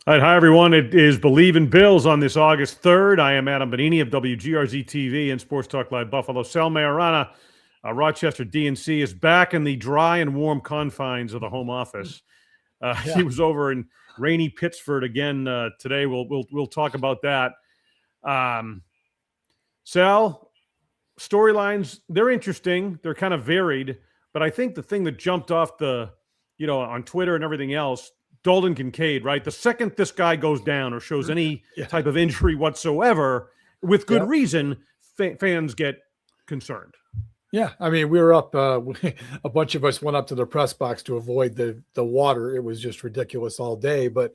All right, hi everyone. It is Bleav in Bills on this August 3rd. I am Adam Bonini of WGRZ TV and Sports Talk Live Buffalo. Sal Mayorana, Rochester DNC, is back in the dry and warm confines of the home office. He was over in rainy Pittsford again today. We'll talk about that. Sal, storylines, they're interesting. They're kind of varied, but I think the thing that jumped off on Twitter and everything else, Dalton Kincaid, right? The second this guy goes down or shows any type of injury whatsoever, with good reason, fans get concerned. Yeah, I mean, we were up. A bunch of us went up to the press box to avoid the water. It was just ridiculous all day. But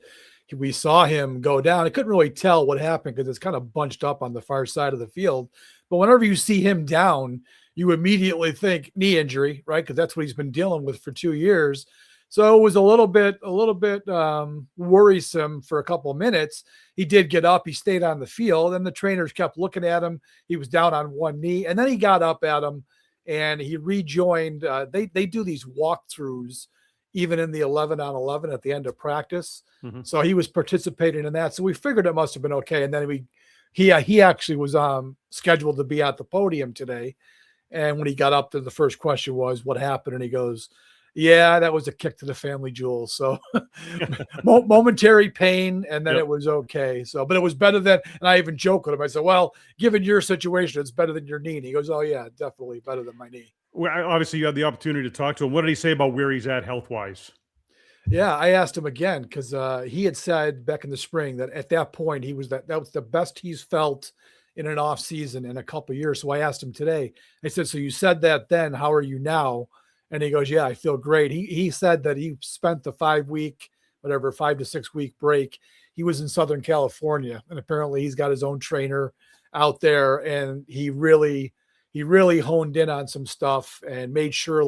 we saw him go down. I couldn't really tell what happened because it's kind of bunched up on the far side of the field. But whenever you see him down, you immediately think knee injury, right? Because that's what he's been dealing with for 2 years. So it was a little bit worrisome for a couple of minutes. He did get up. He stayed on the field, and the trainers kept looking at him. He was down on one knee, and then he got up at him, and he rejoined. They do these walkthroughs even in the 11-on-11 at the end of practice. Mm-hmm. So he was participating in that. So we figured it must have been okay. And then he actually was scheduled to be at the podium today. And when he got up there, the first question was, what happened? And he goes, yeah, that was a kick to the family jewels. So momentary pain, and then it was okay. So, but it was better than, and I even joked with him. I said, well, given your situation, it's better than your knee. And he goes, oh yeah, definitely better than my knee. Well, obviously you had the opportunity to talk to him. What did he say about where he's at health-wise? Yeah, I asked him again because he had said back in the spring that at that point that was the best he's felt in an off season in a couple of years. So I asked him today. I said, so you said that then, how are you now? And he goes, yeah, I feel great. He said that he spent the 5 to 6 week break. He was in Southern California, and apparently he's got his own trainer out there, and he really honed in on some stuff and made sure,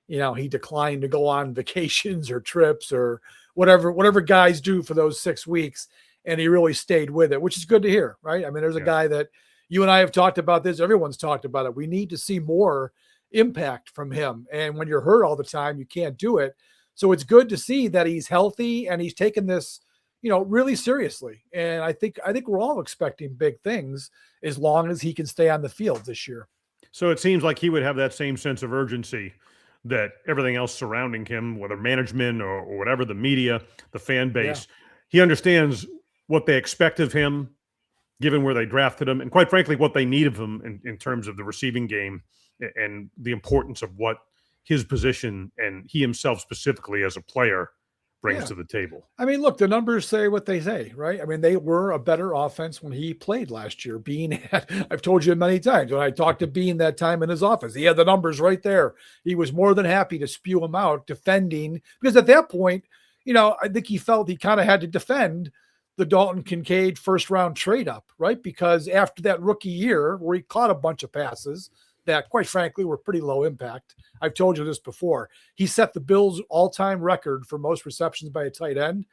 he declined to go on vacations or trips or whatever guys do for those 6 weeks. And he really stayed with it, which is good to hear, right? I mean, there's a guy that you and I have talked about this. Everyone's talked about it. We need to see more impact from him. And when you're hurt all the time, you can't do it. So it's good to see that he's healthy and he's taken this, really seriously. And I think we're all expecting big things as long as he can stay on the field this year. So it seems like he would have that same sense of urgency that everything else surrounding him, whether management or whatever, the media, the fan base, he understands what they expect of him, given where they drafted him, and quite frankly, what they need of him in terms of the receiving game and the importance of what his position and he himself specifically as a player brings to the table. I mean, look, the numbers say what they say, right? I mean, they were a better offense when he played last year. I've told you many times when I talked to Bean that time in his office, he had the numbers right there. He was more than happy to spew them out defending, because at that point, I think he felt he kind of had to defend the Dalton Kincaid first round trade up, right? Because after that rookie year where he caught a bunch of passes that quite frankly were pretty low impact. I've told you this before. He set the Bills all-time record for most receptions by a tight end,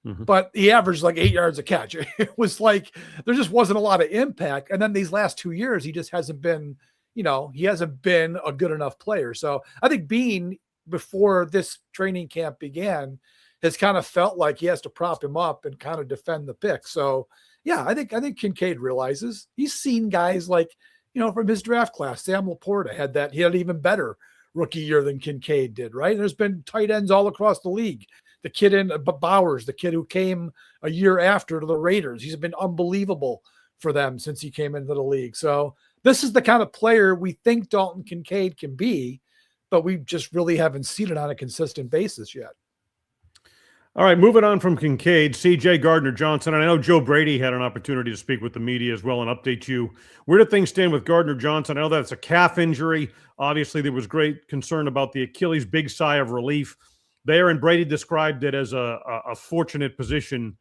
but he averaged like 8 yards a catch. It was like, there just wasn't a lot of impact. And then these last 2 years, he just hasn't been, he hasn't been a good enough player. So I think Bean, before this training camp began, has kind of felt like he has to prop him up and kind of defend the pick. So yeah, I think Kincaid realizes he's seen guys like, from his draft class, Sam Laporta he had an even better rookie year than Kincaid did, right? There's been tight ends all across the league. The kid in Bowers, the kid who came a year after to the Raiders, he's been unbelievable for them since he came into the league. So this is the kind of player we think Dalton Kincaid can be, but we just really haven't seen it on a consistent basis yet. All right, moving on from Kincaid, CJ Gardner-Johnson. And I know Joe Brady had an opportunity to speak with the media as well and update you. Where do things stand with Gardner-Johnson? I know that's a calf injury. Obviously, there was great concern about the Achilles, big sigh of relief there. And Brady described it as a fortunate position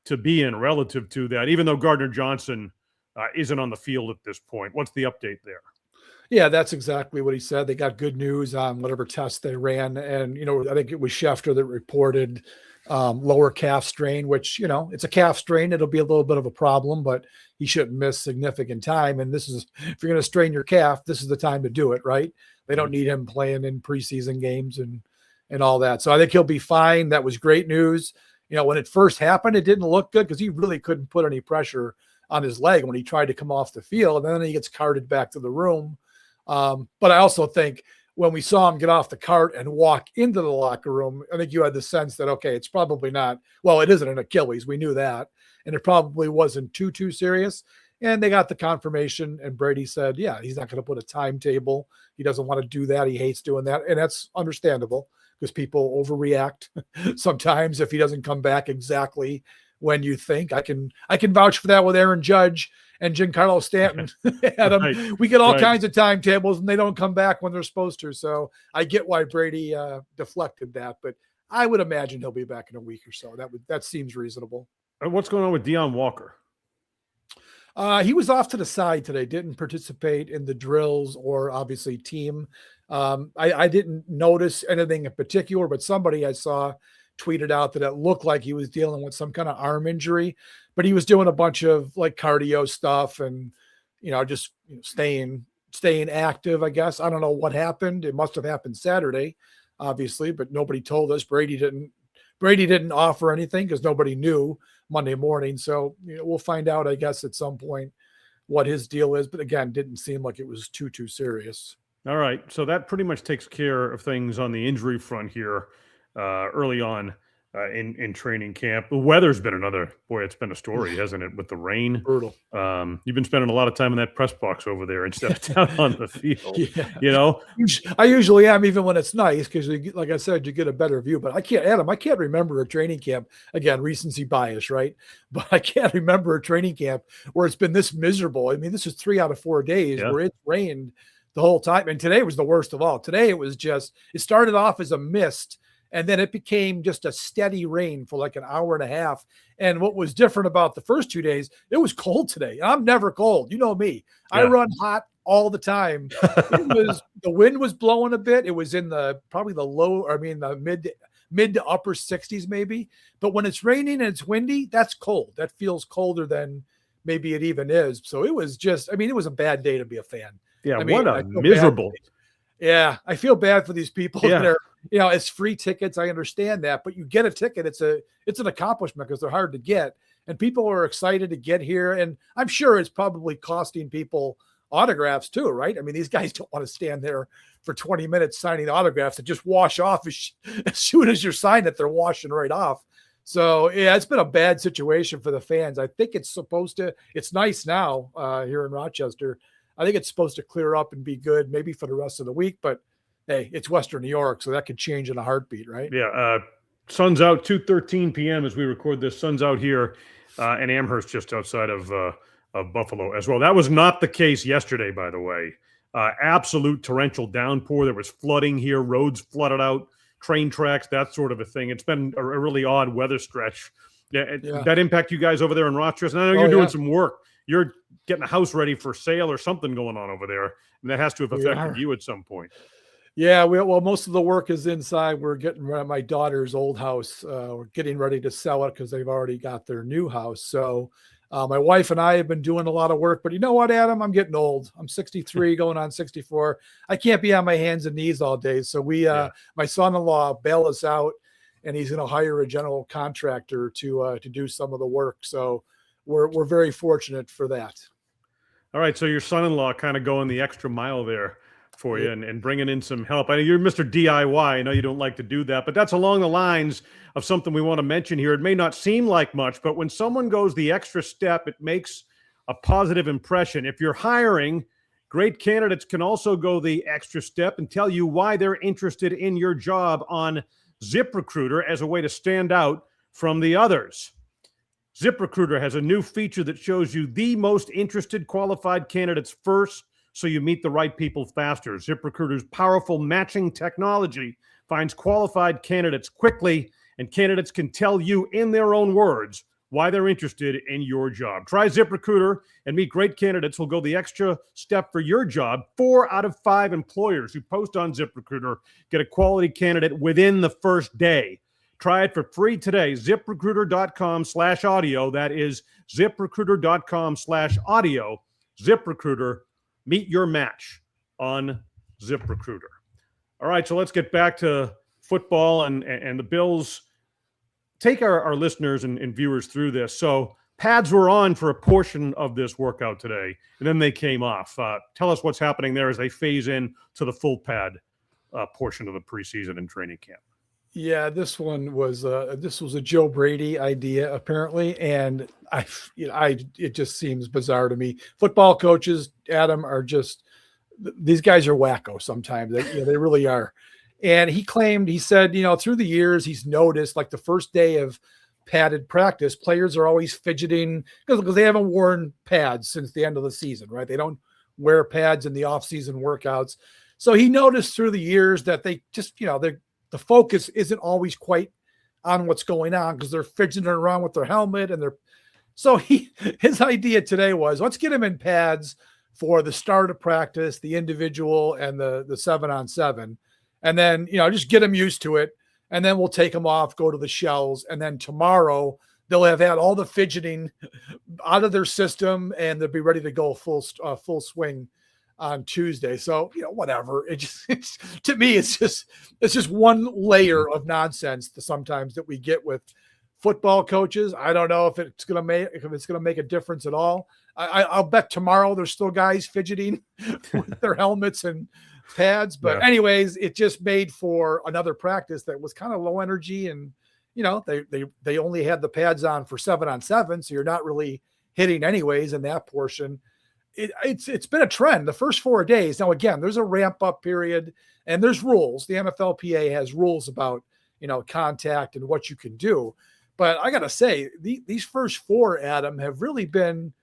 to be in relative to that, even though Gardner-Johnson isn't on the field at this point. What's the update there? Yeah, that's exactly what he said. They got good news on whatever test they ran. And, I think it was Schefter that reported lower calf strain, which, it's a calf strain. It'll be a little bit of a problem, but he shouldn't miss significant time. And this is, if you're going to strain your calf, this is the time to do it, right? They don't need him playing in preseason games and all that. So I think he'll be fine. That was great news. When it first happened, it didn't look good because he really couldn't put any pressure on his leg when he tried to come off the field. And then he gets carted back to the room. But I also think when we saw him get off the cart and walk into the locker room, I think you had the sense that, okay, it's probably not, well, it isn't an Achilles. We knew that. And it probably wasn't too serious. And they got the confirmation, and Brady said, yeah, he's not going to put a timetable. He doesn't want to do that. He hates doing that. And that's understandable because people overreact sometimes if he doesn't come back exactly when you think. I can vouch for that with Aaron Judge and Giancarlo Stanton. Adam, right. We get all kinds of timetables, and they don't come back when they're supposed to. So I get why Brady deflected that, but I would imagine he'll be back in a week or so. That seems reasonable. What's going on with Deion Walker? He was off to the side today, didn't participate in the drills or obviously team. I didn't notice anything in particular, but somebody I saw tweeted out that it looked like he was dealing with some kind of arm injury, but he was doing a bunch of like cardio stuff and, just staying active, I guess. I don't know what happened. It must have happened Saturday, obviously, but nobody told us. Brady didn't offer anything because nobody knew Monday morning. So we'll find out, I guess, at some point what his deal is. But again, didn't seem like it was too serious. All right. So that pretty much takes care of things on the injury front here early on in training camp. The weather's been it's been a story, hasn't it, with the rain? Brutal. You've been spending a lot of time in that press box over there instead of down on the field. Yeah. I usually am, even when it's nice, because like I said, you get a better view. But I can't remember a training camp, again, recency bias, right? But I can't remember a training camp where it's been this miserable. I mean, this is 3 out of 4 days where it's rained the whole time. And today was the worst of all. Today it started off as a mist, and then it became just a steady rain for like an hour and a half. And what was different about the first 2 days, it was cold today. I'm never cold. You know me. Yeah. I run hot all the time. The wind was blowing a bit. It was in the mid to upper 60s maybe. But when it's raining and it's windy, that's cold. That feels colder than maybe it even is. So it was it was a bad day to be a fan. Yeah, what a miserable. Yeah, I feel bad for these people that are, it's free tickets. I understand that, but you get a ticket. It's an accomplishment because they're hard to get, and people are excited to get here. And I'm sure it's probably costing people autographs too, right? I mean, these guys don't want to stand there for 20 minutes signing autographs that just wash off as soon as you're signed it. They're washing right off. So yeah, it's been a bad situation for the fans. I think it's nice now here in Rochester. I think it's supposed to clear up and be good maybe for the rest of the week, but hey, it's Western New York, so that could change in a heartbeat, right? Yeah. Sun's out 2:13 p.m. as we record this. Sun's out here in Amherst, just outside of Buffalo as well. That was not the case yesterday, by the way. Absolute torrential downpour. There was flooding here, roads flooded out, train tracks, that sort of a thing. It's been a really odd weather stretch. Yeah. That impact you guys over there in Rochester? And I know you're doing some work. You're getting a house ready for sale or something going on over there, and that has to have affected you at some point. Yeah, well, most of the work is inside. We're getting rid of my daughter's old house. We're getting ready to sell it because they've already got their new house. So my wife and I have been doing a lot of work. But you know what, Adam? I'm getting old. I'm 63, going on 64. I can't be on my hands and knees all day. So my son-in-law bailed us out, and he's going to hire a general contractor to do some of the work. So we're very fortunate for that. All right, so your son-in-law kind of going the extra mile there for you and bringing in some help. I know you're Mr. DIY. I know you don't like to do that, but that's along the lines of something we want to mention here. It may not seem like much, but when someone goes the extra step, it makes a positive impression. If you're hiring, great candidates can also go the extra step and tell you why they're interested in your job on ZipRecruiter as a way to stand out from the others. ZipRecruiter has a new feature that shows you the most interested qualified candidates first, so you meet the right people faster. ZipRecruiter's powerful matching technology finds qualified candidates quickly, and candidates can tell you in their own words why they're interested in your job. Try ZipRecruiter and meet great candidates who'll go the extra step for your job. 4 out of 5 employers who post on ZipRecruiter get a quality candidate within the first day. Try it for free today. ZipRecruiter.com/audio. That is ZipRecruiter.com/audio. ZipRecruiter. Meet your match on ZipRecruiter. All right, so let's get back to football and the Bills take our listeners and viewers through this. So pads were on for a portion of this workout today, and then they came off. Tell us what's happening there as they phase in to the full pad portion of the preseason and training camp. Yeah, this was a Joe Brady idea apparently, and it just seems bizarre to me. Football coaches, Adam, are just, these guys are wacko sometimes. They really are. And he said, through the years he's noticed, like the first day of padded practice, players are always fidgeting because they haven't worn pads since the end of the season, right? They don't wear pads in the off-season workouts. So he noticed through the years that they just, the focus isn't always quite on what's going on because they're fidgeting around with their helmet so his idea today was, let's get them in pads for the start of practice, the individual and the 7-on-7. And then, just get them used to it. And then we'll take them off, go to the shells. And then tomorrow they'll have had all the fidgeting out of their system and they'll be ready to go full swing on Tuesday. So, whatever. To me, it's just one layer of nonsense sometimes that we get with football coaches. I don't know if it's going to make a difference at all. I'll bet tomorrow there's still guys fidgeting with their helmets and pads. But anyways, it just made for another practice that was kind of low energy. And, they only had the pads on for 7-on-7. So you're not really hitting anyways in that portion. It's been a trend the first 4 days. Now, again, there's a ramp up period and there's rules. The NFLPA has rules about, contact and what you can do. But I got to say, these first 4, Adam, have really been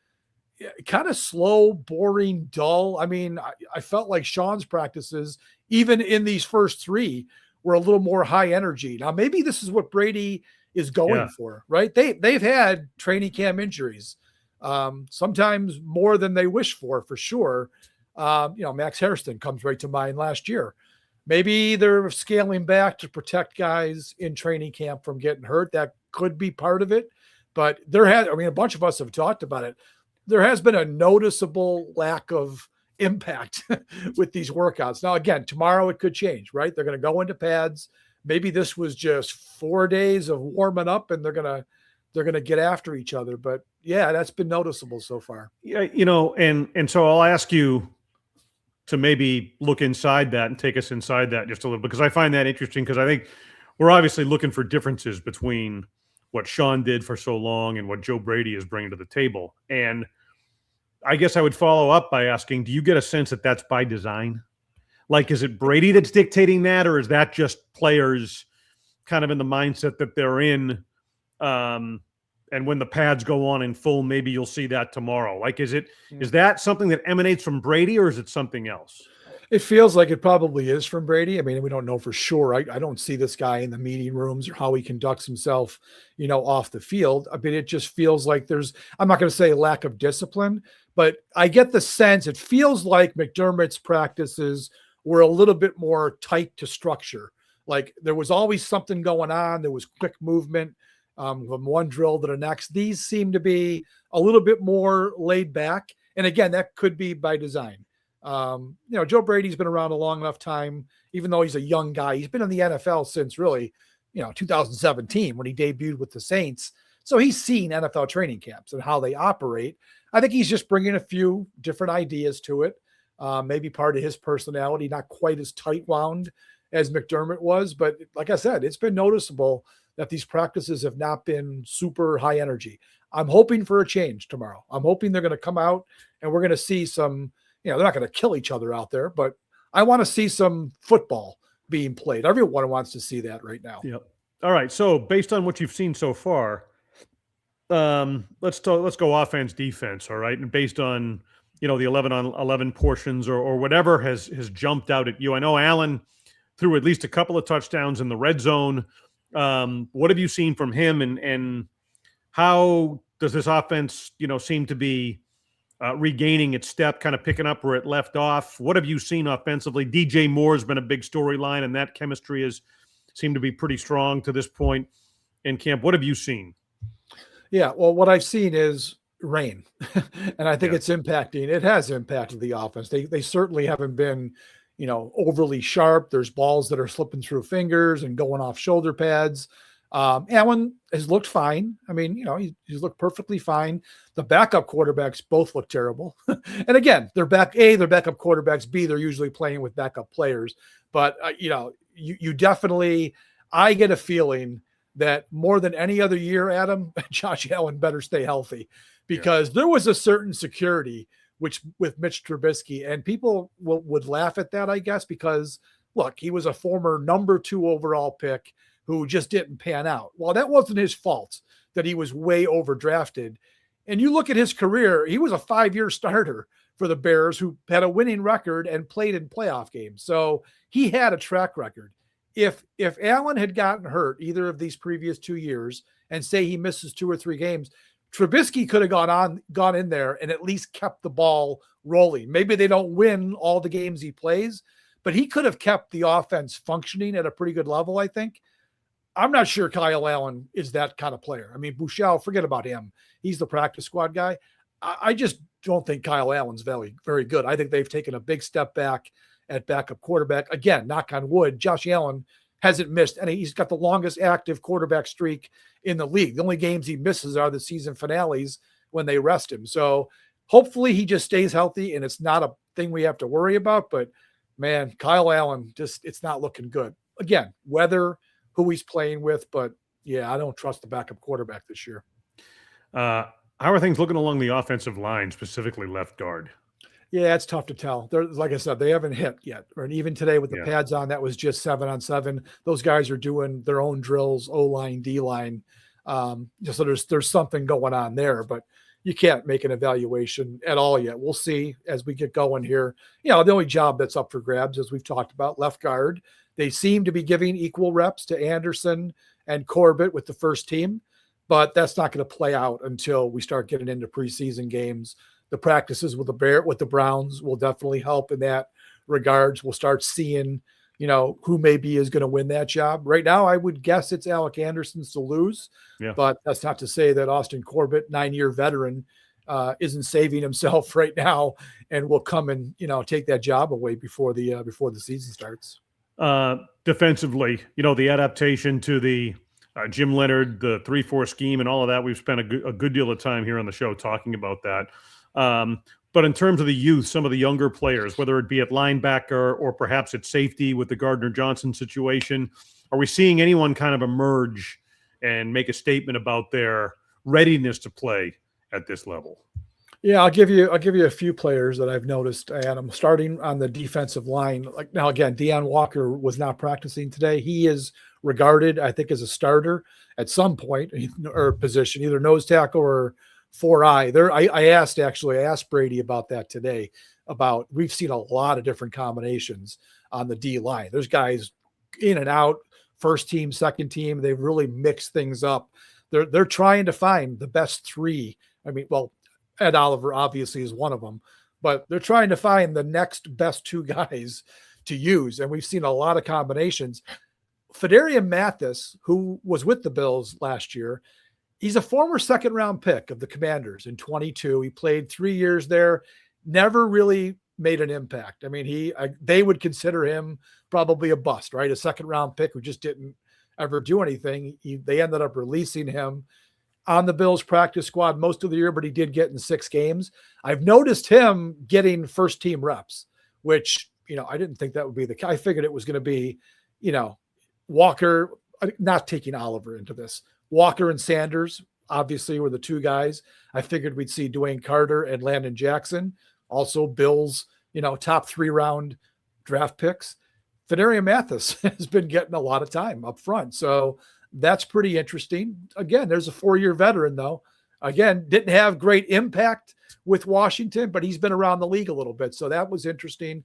kind of slow, boring, dull. I mean, I felt like Sean's practices, even in these first 3, were a little more high energy. Now, maybe this is what Brady is going for, right? They've had training camp injuries. Sometimes more than they wish for sure. Max Hairston comes right to mind last year. Maybe they're scaling back to protect guys in training camp from getting hurt. That could be part of it, but a bunch of us have talked about it. There has been a noticeable lack of impact with these workouts. Now, again, tomorrow it could change, right? They're going to go into pads. Maybe this was just 4 days of warming up and they're going to get after each other. But yeah, that's been noticeable so far. Yeah. And so I'll ask you to maybe look inside that and take us inside that just a little, because I find that interesting, because I think we're obviously looking for differences between what Sean did for so long and what Joe Brady is bringing to the table. And I guess I would follow up by asking, do you get a sense that that's by design? Like, is it Brady that's dictating that, or is that just players kind of in the mindset that they're in? And when the pads go on in full, maybe you'll see that tomorrow. Like, is that something that emanates from Brady, or is it something else? It feels like it probably is from Brady. I mean, we don't know for sure. I don't see this guy in the meeting rooms or how he conducts himself, off the field. I mean, it just feels like I'm not going to say lack of discipline, but I get the sense it feels like McDermott's practices were a little bit more tight to structure. Like there was always something going on. There was quick movement from one drill to the next. These seem to be a little bit more laid back. And again, that could be by design. Joe Brady's been around a long enough time, even though he's a young guy. He's been in the NFL since really, 2017 when he debuted with the Saints. So he's seen NFL training camps and how they operate. I think he's just bringing a few different ideas to it. Maybe part of his personality, not quite as tight wound as McDermott was. But like I said, it's been noticeable that these practices have not been super high energy. I'm hoping for a change tomorrow. I'm hoping they're going to come out and we're going to see some, they're not going to kill each other out there, but I want to see some football being played. Everyone wants to see that right now. Yep. All right. So based on what you've seen so far, let's go offense, defense. All right. And based on, the 11-on-11 portions or whatever has jumped out at you. I know Allen threw at least a couple of touchdowns in the red zone. What have you seen from him, and how does this offense, seem to be regaining its step, kind of picking up where it left off? What have you seen offensively? DJ Moore's been a big storyline, and that chemistry has seemed to be pretty strong to this point in camp. What have you seen? Yeah, well, what I've seen is rain, and I think it has impacted the offense. They certainly haven't been, overly sharp. There's balls that are slipping through fingers and going off shoulder pads. Allen has looked fine. I mean, he's looked perfectly fine. The backup quarterbacks both look terrible. And again, they're backup quarterbacks. B, they're usually playing with backup players. But, you definitely, I get a feeling that more than any other year, Adam, Josh Allen better stay healthy, because there was a certain security with Mitch Trubisky, and people would laugh at that, I guess, because look, he was a former number 2 overall pick who just didn't pan out. Well, that wasn't his fault that he was way overdrafted. And you look at his career, he was a 5-year starter for the Bears who had a winning record and played in playoff games. So he had a track record. If Allen had gotten hurt either of these previous 2 years, and say he misses 2 or 3 games, Trubisky could have gone in there and at least kept the ball rolling. Maybe they don't win all the games he plays, but he could have kept the offense functioning at a pretty good level, I think. I'm not sure Kyle Allen is that kind of player. I mean, Buechele, forget about him. He's the practice squad guy. I just don't think Kyle Allen's very, very good. I think they've taken a big step back at backup quarterback. Again, knock on wood, Josh Allen hasn't missed any. He's got the longest active quarterback streak in the league. The only games he misses are the season finales when they rest him. So hopefully he just stays healthy and it's not a thing we have to worry about. But man, Kyle Allen, it's not looking good. Again, whether who he's playing with, but yeah, I don't trust the backup quarterback this year. How are things looking along the offensive line, specifically left guard? Yeah, it's tough to tell. Like I said, they haven't hit yet. And even today with the pads on, that was just 7-on-7. Those guys are doing their own drills, O-line, D-line. So there's something going on there, but you can't make an evaluation at all yet. We'll see as we get going here. The only job that's up for grabs, as we've talked about, left guard. They seem to be giving equal reps to Anderson and Corbett with the first team, but that's not going to play out until we start getting into preseason games. The practices with the Browns will definitely help in that regards. We'll start seeing, who maybe is going to win that job. Right now, I would guess it's Alec Anderson's to lose, but that's not to say that Austin Corbett, 9-year veteran, isn't saving himself right now and will come and, take that job away before the season starts. Defensively, the adaptation to the Jim Leonard, the 3-4 scheme and all of that, we've spent a good deal of time here on the show talking about that. But in terms of the youth, some of the younger players, whether it be at linebacker or perhaps at safety with the Gardner-Johnson situation, are we seeing anyone kind of emerge and make a statement about their readiness to play at this level? Yeah, I'll give you a few players that I've noticed, Adam, starting on the defensive line. Like now, again, Deion Walker was not practicing today. He is regarded, I think, as a starter at some point or position, either nose tackle or 4-eye. I asked Brady about that today. We've seen a lot of different combinations on the D line. There's guys in and out, first team, second team. They've really mixed things up. They're trying to find the best 3. I mean, well, Ed Oliver obviously is one of them, but they're trying to find the next best 2 guys to use. And we've seen a lot of combinations. Federian Matthysse, who was with the Bills last year, he's a former 2nd-round pick of the Commanders in 22. He played 3 years there, never really made an impact. I mean, they would consider him probably a bust, right? A 2nd-round pick who just didn't ever do anything. They ended up releasing him on the Bills practice squad most of the year, but he did get in 6 games. I've noticed him getting first-team reps, which, I didn't think that would be the case. I figured it was going to be, Walker, not taking Oliver into this. Walker and Sanders obviously were the 2 guys. I figured we'd see Dwayne Carter and Landon Jackson, also Bills, top 3-round draft picks. Federian Matthysse has been getting a lot of time up front. So that's pretty interesting. Again, there's a 4-year veteran, though. Again, didn't have great impact with Washington, but he's been around the league a little bit. So that was interesting.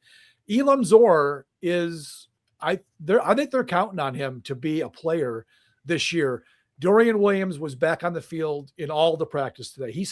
Elimane Zor is, I think they're counting on him to be a player this year. Dorian Williams was back on the field in all the practice today. He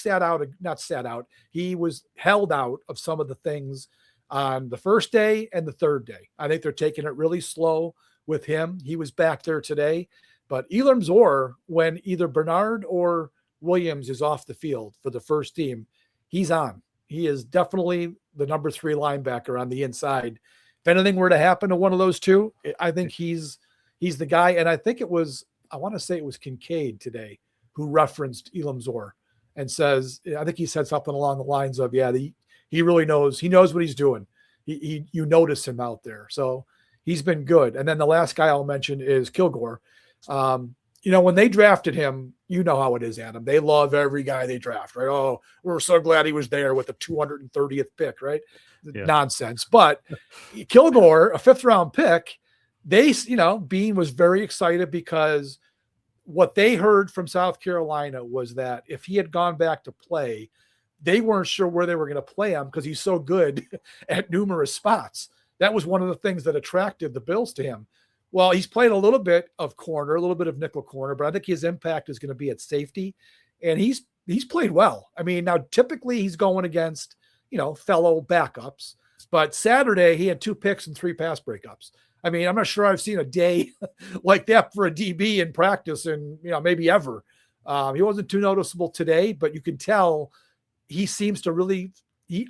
he was held out of some of the things on the first day and the third day. I think they're taking it really slow with him. He was back there today. But Elimane Zor, when either Bernard or Williams is off the field for the first team, he's on. He is definitely the number 3 linebacker on the inside. If anything were to happen to one of those 2, I think he's the guy. And I think it was I want to say it was Kincaid today, who referenced Elimane Zor and says, I think he said something along the lines of, yeah, he really knows. He knows what he's doing. You notice him out there. So he's been good. And then the last guy I'll mention is Kilgore. When they drafted him, you know how it is, Adam. They love every guy they draft, right? Oh, we're so glad he was there with the 230th pick, right? Yeah. Nonsense. But Kilgore, a 5th round pick, Bean was very excited because what they heard from South Carolina was that if he had gone back to play, they weren't sure where they were going to play him because he's so good at numerous spots. That was one of the things that attracted the Bills to him. Well, he's played a little bit of corner, a little bit of nickel corner, but I think his impact is going to be at safety. And he's played well. I mean, now typically he's going against, fellow backups, but Saturday he had 2 picks and 3 pass breakups. I mean, I'm not sure I've seen a day like that for a DB in practice and, maybe ever. He wasn't too noticeable today, but you can tell he seems to really,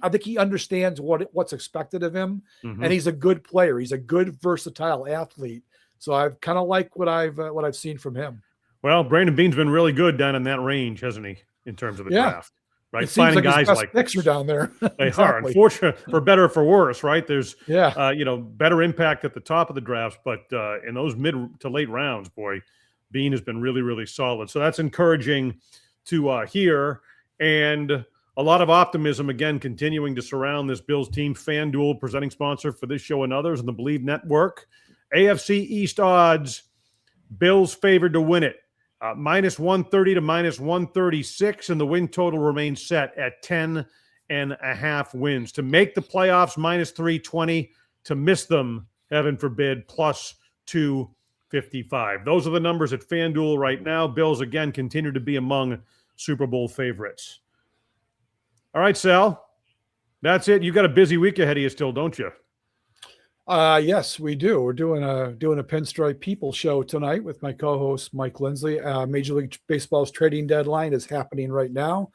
I think he understands what's expected of him. Mm-hmm. And he's a good player. He's a good, versatile athlete. So I've kind of like what I've seen from him. Well, Brandon Beane's been really good down in that range, hasn't he, in terms of the draft? Right, finding guys like picks are down there. They are, unfortunately, for better or for worse. Right, there's better impact at the top of the drafts, but in those mid to late rounds, boy, Beane has been really, really solid. So that's encouraging to hear, and a lot of optimism again continuing to surround this Bills team. FanDuel, presenting sponsor for this show and others, on the Bleav Network. AFC East odds: Bills favored to win it. -130 to -136, and the win total remains set at 10.5 wins. To make the playoffs, -320. To miss them, heaven forbid, +255. Those are the numbers at FanDuel right now. Bills, again, continue to be among Super Bowl favorites. All right, Sal, that's it. You got a busy week ahead of you still, don't you? Yes, we do. We're doing a Pinstripe People show tonight with my co-host Mike Lindsley. Major League Baseball's trading deadline is happening right now,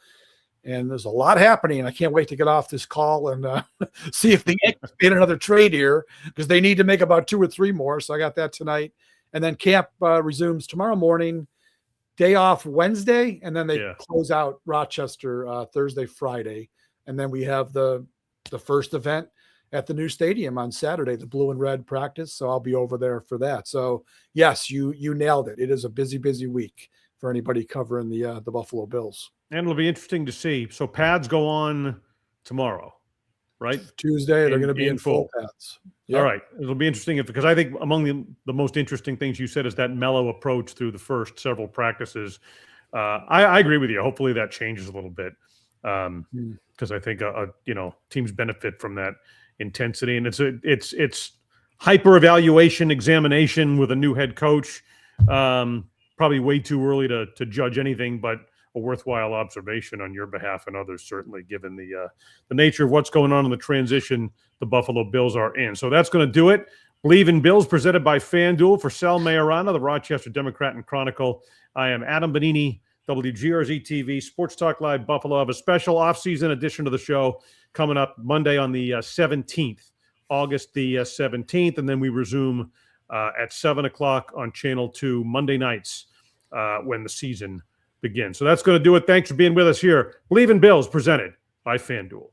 and there's a lot happening. I can't wait to get off this call and see if the Yankees made another trade here, because they need to make about 2 or 3 more. So I got that tonight, and then camp resumes tomorrow morning. Day off Wednesday, and then they close out Rochester Thursday, Friday, and then we have the first event at the new stadium on Saturday, the blue and red practice. So I'll be over there for that. So yes, you nailed it. It is a busy week for anybody covering the Buffalo Bills. And it'll be interesting to see. So pads go on tomorrow, right? Tuesday, they're going to be in full pads. Yep. All right. It'll be interesting because I think among the most interesting things you said is that mellow approach through the first several practices. I agree with you. Hopefully that changes a little bit because I think teams benefit from that intensity, and it's hyper evaluation examination with a new head coach. Probably way too early to judge anything, but a worthwhile observation on your behalf and others, certainly, given the nature of what's going on in the transition the Buffalo Bills are in. So that's going to do it. Bleav in Bills, presented by FanDuel. For Sal Majorana, the Rochester Democrat and Chronicle, I am Adam Bonini, WGRZ TV, Sports Talk Live Buffalo. I have a special off-season edition of the show coming up Monday on the 17th, August the 17th, and then we resume at 7 o'clock on Channel 2 Monday nights when the season begins. So that's going to do it. Thanks for being with us here. Bleav in Bills, presented by FanDuel.